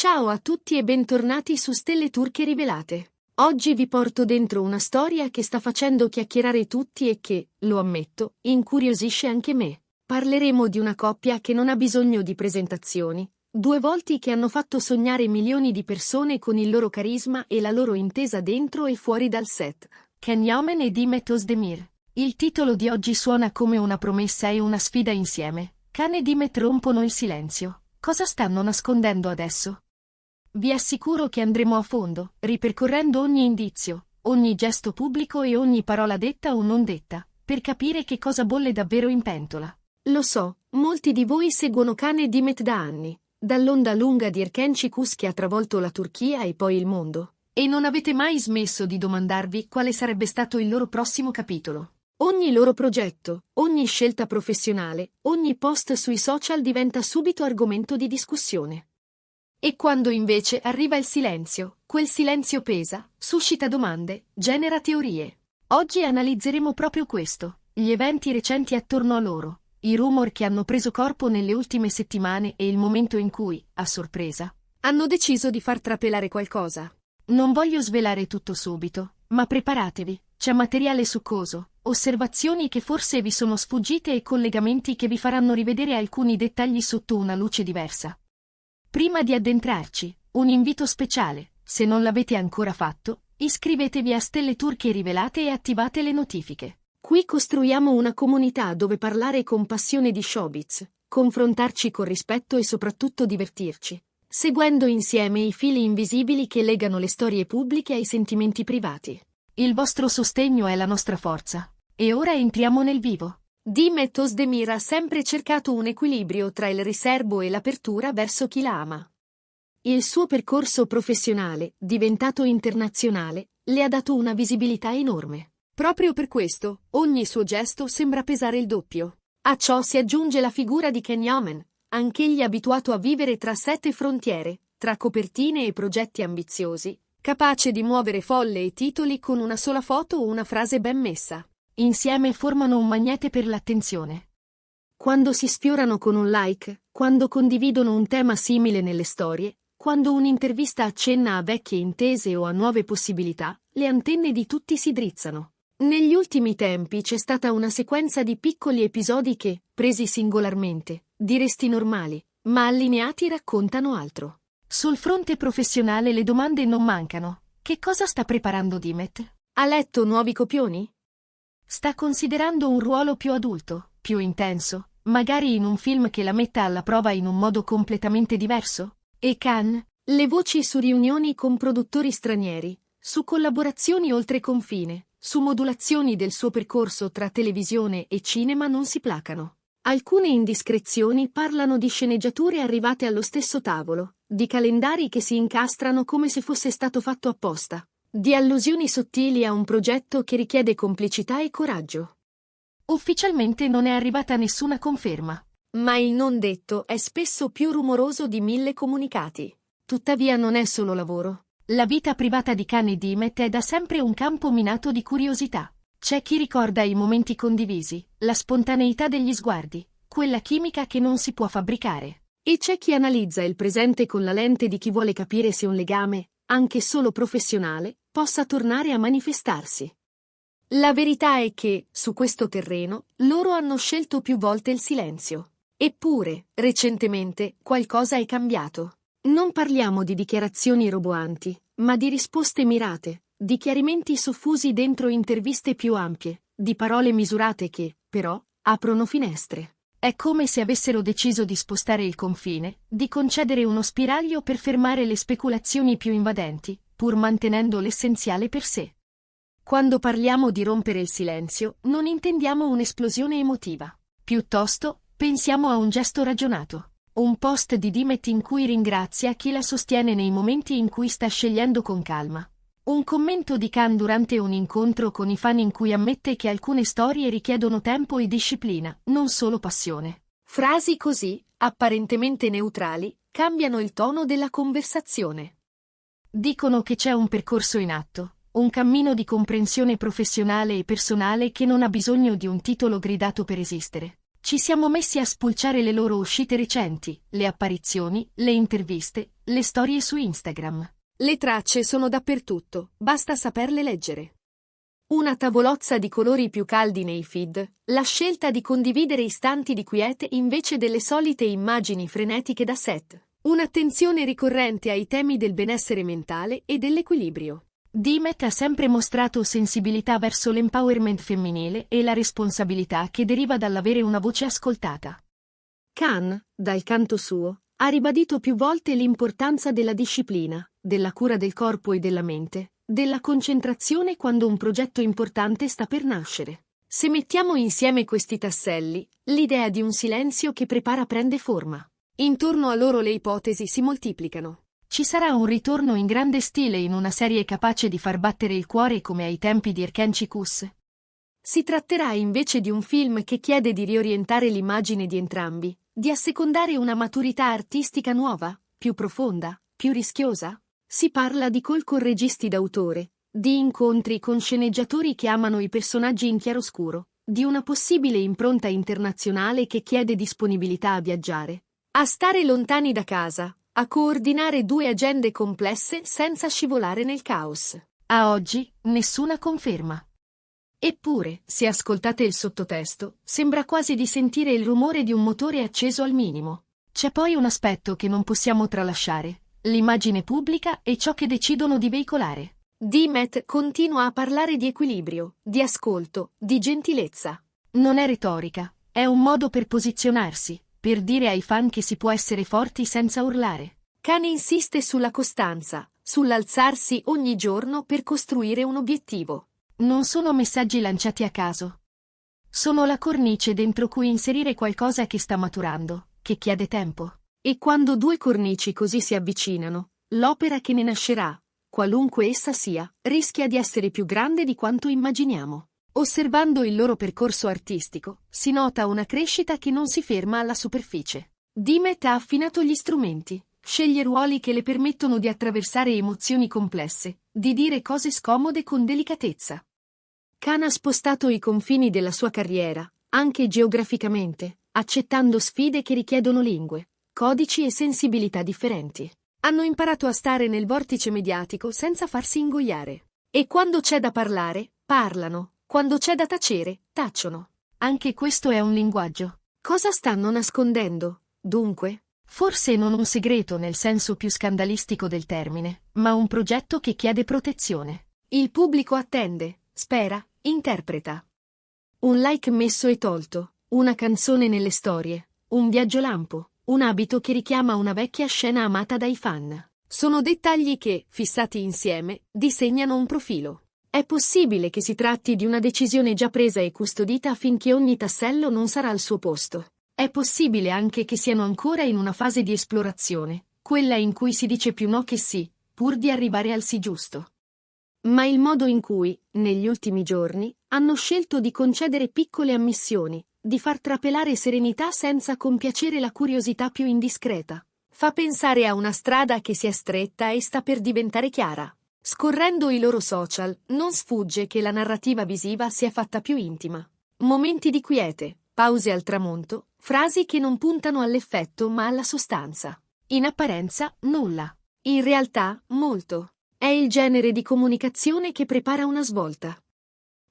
Ciao a tutti e bentornati su Stelle Turche Rivelate. Oggi vi porto dentro una storia che sta facendo chiacchierare tutti e che, lo ammetto, incuriosisce anche me. Parleremo di una coppia che non ha bisogno di presentazioni, due volti che hanno fatto sognare milioni di persone con il loro carisma e la loro intesa dentro e fuori dal set. Can Yaman e Demet Özdemir. Il titolo di oggi suona come una promessa e una sfida insieme. Can e Demet rompono il silenzio. Cosa stanno nascondendo adesso? Vi assicuro che andremo a fondo, ripercorrendo ogni indizio, ogni gesto pubblico e ogni parola detta o non detta, per capire che cosa bolle davvero in pentola. Lo so, molti di voi seguono Can e Demet da anni, dall'onda lunga di Erken Çikus che ha travolto la Turchia e poi il mondo, e non avete mai smesso di domandarvi quale sarebbe stato il loro prossimo capitolo. Ogni loro progetto, ogni scelta professionale, ogni post sui social diventa subito argomento di discussione. E quando invece arriva il silenzio, quel silenzio pesa, suscita domande, genera teorie. Oggi analizzeremo proprio questo, gli eventi recenti attorno a loro, i rumor che hanno preso corpo nelle ultime settimane e il momento in cui, a sorpresa, hanno deciso di far trapelare qualcosa. Non voglio svelare tutto subito, ma preparatevi, c'è materiale succoso, osservazioni che forse vi sono sfuggite e collegamenti che vi faranno rivedere alcuni dettagli sotto una luce diversa. Prima di addentrarci, un invito speciale: se non l'avete ancora fatto, iscrivetevi a Stelle Turche Rivelate e attivate le notifiche. Qui costruiamo una comunità dove parlare con passione di showbiz, confrontarci con rispetto e soprattutto divertirci, seguendo insieme i fili invisibili che legano le storie pubbliche ai sentimenti privati. Il vostro sostegno è la nostra forza. E ora entriamo nel vivo. Demet Özdemir ha sempre cercato un equilibrio tra il riserbo e l'apertura verso chi la ama. Il suo percorso professionale, diventato internazionale, le ha dato una visibilità enorme. Proprio per questo, ogni suo gesto sembra pesare il doppio. A ciò si aggiunge la figura di Can Yaman, anch'egli abituato a vivere tra sette frontiere, tra copertine e progetti ambiziosi, capace di muovere folle e titoli con una sola foto o una frase ben messa. Insieme formano un magnete per l'attenzione. Quando si sfiorano con un like, quando condividono un tema simile nelle storie, quando un'intervista accenna a vecchie intese o a nuove possibilità, le antenne di tutti si drizzano. Negli ultimi tempi c'è stata una sequenza di piccoli episodi che, presi singolarmente, diresti normali, ma allineati raccontano altro. Sul fronte professionale le domande non mancano. Che cosa sta preparando Demet? Ha letto nuovi copioni? Sta considerando un ruolo più adulto, più intenso, magari in un film che la metta alla prova in un modo completamente diverso? E Can? Le voci su riunioni con produttori stranieri, su collaborazioni oltre confine, su modulazioni del suo percorso tra televisione e cinema non si placano. Alcune indiscrezioni parlano di sceneggiature arrivate allo stesso tavolo, di calendari che si incastrano come se fosse stato fatto apposta, di allusioni sottili a un progetto che richiede complicità e coraggio. Ufficialmente non è arrivata nessuna conferma, ma il non detto è spesso più rumoroso di 1000 comunicati. Tuttavia non è solo lavoro. La vita privata di Can e Demet è da sempre un campo minato di curiosità. C'è chi ricorda i momenti condivisi, la spontaneità degli sguardi, quella chimica che non si può fabbricare. E c'è chi analizza il presente con la lente di chi vuole capire se un legame, anche solo professionale, possa tornare a manifestarsi. La verità è che, su questo terreno, loro hanno scelto più volte il silenzio. Eppure, recentemente, qualcosa è cambiato. Non parliamo di dichiarazioni roboanti, ma di risposte mirate, di chiarimenti soffusi dentro interviste più ampie, di parole misurate che, però, aprono finestre. È come se avessero deciso di spostare il confine, di concedere uno spiraglio per fermare le speculazioni più invadenti, pur mantenendo l'essenziale per sé. Quando parliamo di rompere il silenzio, non intendiamo un'esplosione emotiva. Piuttosto, pensiamo a un gesto ragionato. Un post di Demet in cui ringrazia chi la sostiene nei momenti in cui sta scegliendo con calma. Un commento di Can durante un incontro con i fan in cui ammette che alcune storie richiedono tempo e disciplina, non solo passione. Frasi così, apparentemente neutrali, cambiano il tono della conversazione. Dicono che c'è un percorso in atto, un cammino di comprensione professionale e personale che non ha bisogno di un titolo gridato per esistere. Ci siamo messi a spulciare le loro uscite recenti, le apparizioni, le interviste, le storie su Instagram. Le tracce sono dappertutto, basta saperle leggere. Una tavolozza di colori più caldi nei feed, la scelta di condividere istanti di quiete invece delle solite immagini frenetiche da set, un'attenzione ricorrente ai temi del benessere mentale e dell'equilibrio. Dimet ha sempre mostrato sensibilità verso l'empowerment femminile e la responsabilità che deriva dall'avere una voce ascoltata. Khan, dal canto suo, ha ribadito più volte l'importanza della disciplina, della cura del corpo e della mente, della concentrazione quando un progetto importante sta per nascere. Se mettiamo insieme questi tasselli, l'idea di un silenzio che prepara prende forma. Intorno a loro le ipotesi si moltiplicano. Ci sarà un ritorno in grande stile in una serie capace di far battere il cuore come ai tempi di Erkenci-Kus? Si tratterà invece di un film che chiede di riorientare l'immagine di entrambi, di assecondare una maturità artistica nuova, più profonda, più rischiosa? Si parla di call con registi d'autore, di incontri con sceneggiatori che amano i personaggi in chiaroscuro, di una possibile impronta internazionale che chiede disponibilità a viaggiare, a stare lontani da casa, a coordinare due agende complesse senza scivolare nel caos. A oggi, nessuna conferma. Eppure, se ascoltate il sottotesto, sembra quasi di sentire il rumore di un motore acceso al minimo. C'è poi un aspetto che non possiamo tralasciare: l'immagine pubblica e ciò che decidono di veicolare. Dimet continua a parlare di equilibrio, di ascolto, di gentilezza. Non è retorica, è un modo per posizionarsi, per dire ai fan che si può essere forti senza urlare. Khan insiste sulla costanza, sull'alzarsi ogni giorno per costruire un obiettivo. Non sono messaggi lanciati a caso. Sono la cornice dentro cui inserire qualcosa che sta maturando, che chiede tempo. E quando due cornici così si avvicinano, l'opera che ne nascerà, qualunque essa sia, rischia di essere più grande di quanto immaginiamo. Osservando il loro percorso artistico, si nota una crescita che non si ferma alla superficie. Dimet ha affinato gli strumenti, sceglie ruoli che le permettono di attraversare emozioni complesse, di dire cose scomode con delicatezza. Khan ha spostato i confini della sua carriera, anche geograficamente, accettando sfide che richiedono lingue, codici e sensibilità differenti. Hanno imparato a stare nel vortice mediatico senza farsi ingoiare. E quando c'è da parlare, parlano. Quando c'è da tacere, tacciono. Anche questo è un linguaggio. Cosa stanno nascondendo, dunque? Forse non un segreto nel senso più scandalistico del termine, ma un progetto che chiede protezione. Il pubblico attende, spera, interpreta. Un like messo e tolto, una canzone nelle storie, un viaggio lampo, un abito che richiama una vecchia scena amata dai fan. Sono dettagli che, fissati insieme, disegnano un profilo. È possibile che si tratti di una decisione già presa e custodita affinché ogni tassello non sarà al suo posto. È possibile anche che siano ancora in una fase di esplorazione, quella in cui si dice più no che sì, pur di arrivare al sì giusto. Ma il modo in cui, negli ultimi giorni, hanno scelto di concedere piccole ammissioni, di far trapelare serenità senza compiacere la curiosità più indiscreta, fa pensare a una strada che si è stretta e sta per diventare chiara. Scorrendo i loro social, non sfugge che la narrativa visiva si è fatta più intima. Momenti di quiete, pause al tramonto, frasi che non puntano all'effetto ma alla sostanza. In apparenza, nulla. In realtà, molto. È il genere di comunicazione che prepara una svolta.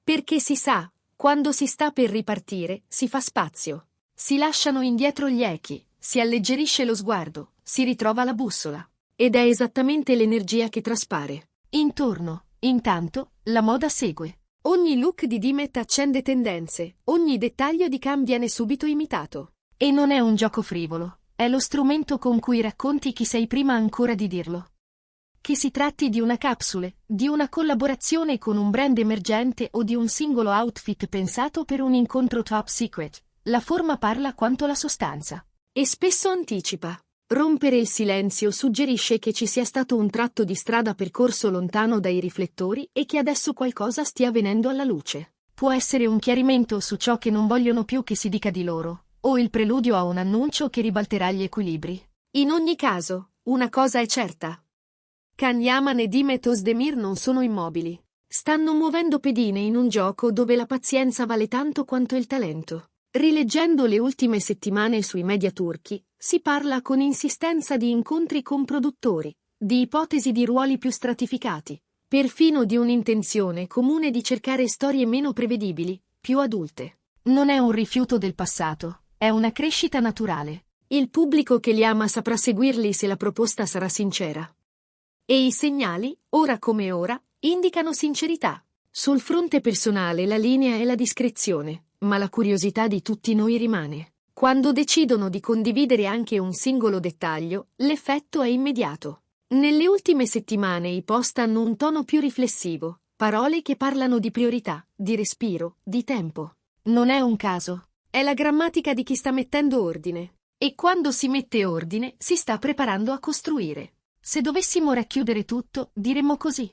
Perché si sa, quando si sta per ripartire, si fa spazio. Si lasciano indietro gli echi, si alleggerisce lo sguardo, si ritrova la bussola. Ed è esattamente l'energia che traspare. Intorno, intanto, la moda segue. Ogni look di Dimet accende tendenze, ogni dettaglio di Khan viene subito imitato. E non è un gioco frivolo, è lo strumento con cui racconti chi sei prima ancora di dirlo. Che si tratti di una capsule, di una collaborazione con un brand emergente o di un singolo outfit pensato per un incontro top secret, la forma parla quanto la sostanza. E spesso anticipa. Rompere il silenzio suggerisce che ci sia stato un tratto di strada percorso lontano dai riflettori e che adesso qualcosa stia venendo alla luce. Può essere un chiarimento su ciò che non vogliono più che si dica di loro, o il preludio a un annuncio che ribalterà gli equilibri. In ogni caso, una cosa è certa. Can Yaman e Dimet Özdemir non sono immobili. Stanno muovendo pedine in un gioco dove la pazienza vale tanto quanto il talento. Rileggendo le ultime settimane sui media turchi, si parla con insistenza di incontri con produttori, di ipotesi di ruoli più stratificati, perfino di un'intenzione comune di cercare storie meno prevedibili, più adulte. Non è un rifiuto del passato, è una crescita naturale. Il pubblico che li ama saprà seguirli se la proposta sarà sincera. E i segnali, ora come ora, indicano sincerità. Sul fronte personale la linea è la discrezione, ma la curiosità di tutti noi rimane. Quando decidono di condividere anche un singolo dettaglio, l'effetto è immediato. Nelle ultime settimane i post hanno un tono più riflessivo, parole che parlano di priorità, di respiro, di tempo. Non è un caso. È la grammatica di chi sta mettendo ordine. E quando si mette ordine, si sta preparando a costruire. Se dovessimo racchiudere tutto, diremmo così.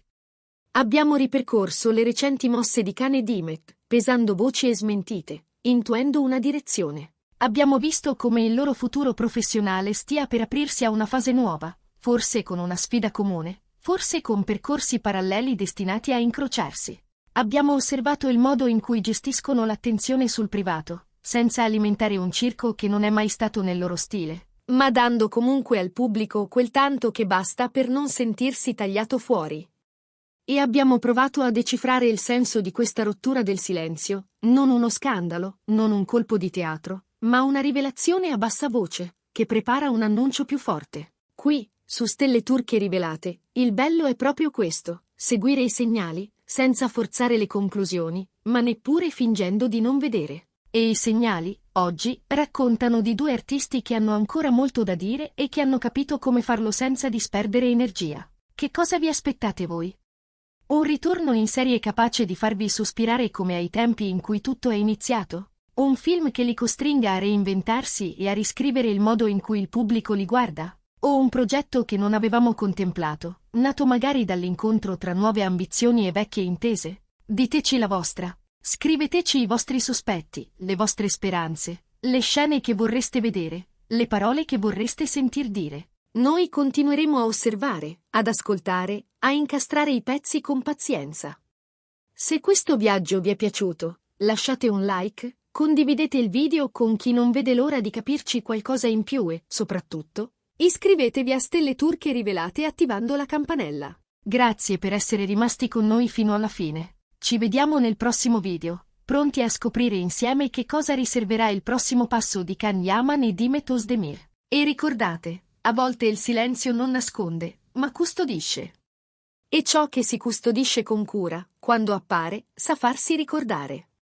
Abbiamo ripercorso le recenti mosse di Khan e Dimet, pesando voci e smentite, intuendo una direzione. Abbiamo visto come il loro futuro professionale stia per aprirsi a una fase nuova, forse con una sfida comune, forse con percorsi paralleli destinati a incrociarsi. Abbiamo osservato il modo in cui gestiscono l'attenzione sul privato, senza alimentare un circo che non è mai stato nel loro stile, ma dando comunque al pubblico quel tanto che basta per non sentirsi tagliato fuori. E abbiamo provato a decifrare il senso di questa rottura del silenzio, non uno scandalo, non un colpo di teatro, ma una rivelazione a bassa voce, che prepara un annuncio più forte. Qui, su Stelle Turche Rivelate, il bello è proprio questo, seguire i segnali, senza forzare le conclusioni, ma neppure fingendo di non vedere. E i segnali, oggi, raccontano di due artisti che hanno ancora molto da dire e che hanno capito come farlo senza disperdere energia. Che cosa vi aspettate voi? Un ritorno in serie capace di farvi sospirare come ai tempi in cui tutto è iniziato? Un film che li costringa a reinventarsi e a riscrivere il modo in cui il pubblico li guarda? O un progetto che non avevamo contemplato, nato magari dall'incontro tra nuove ambizioni e vecchie intese? Diteci la vostra. Scriveteci i vostri sospetti, le vostre speranze, le scene che vorreste vedere, le parole che vorreste sentir dire. Noi continueremo a osservare, ad ascoltare, a incastrare i pezzi con pazienza. Se questo viaggio vi è piaciuto, lasciate un like, condividete il video con chi non vede l'ora di capirci qualcosa in più e, soprattutto, iscrivetevi a Stelle Turche Rivelate attivando la campanella. Grazie per essere rimasti con noi fino alla fine. Ci vediamo nel prossimo video, pronti a scoprire insieme che cosa riserverà il prossimo passo di Can Yaman e Dimet Özdemir. E ricordate, a volte il silenzio non nasconde, ma custodisce. E ciò che si custodisce con cura, quando appare, sa farsi ricordare.